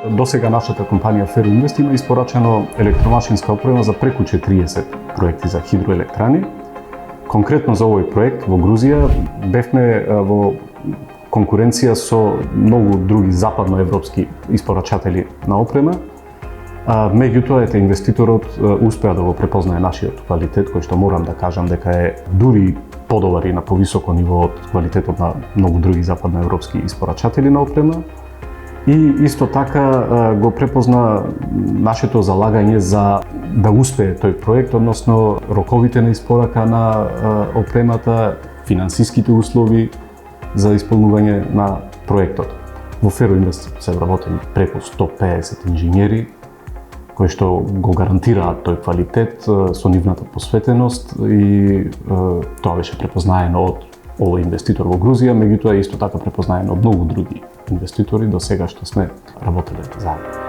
Досега нашата компанија Ferroinvest има испорачено електромашинска опрема за преку 40 проекти за хидроелектрани. Конкретно за овој проект во Грузија бевме во конкуренција со многу други западноевропски испорачатели на опрема. Меѓутоа, инвеститорот успеа да го препознае нашиот квалитет, кој што морам да кажам дека е дури подобар и на повисоко ниво од квалитетот на многу други западноевропски испорачатели на опрема. И исто така го препозна нашето залагање за да успее тој проект, односно роковите на испорака на опремата, финансиските услови за исполнување на проектот. Во Ferroinvest се вработени преку 150 инженери кои што го гарантираат тој квалитет со нивната посветеност и тоа беше препознаено од овој инвеститор во Грузија, меѓутоа исто така препознаено од многу други инвеститори до сега што сме работеле заедно.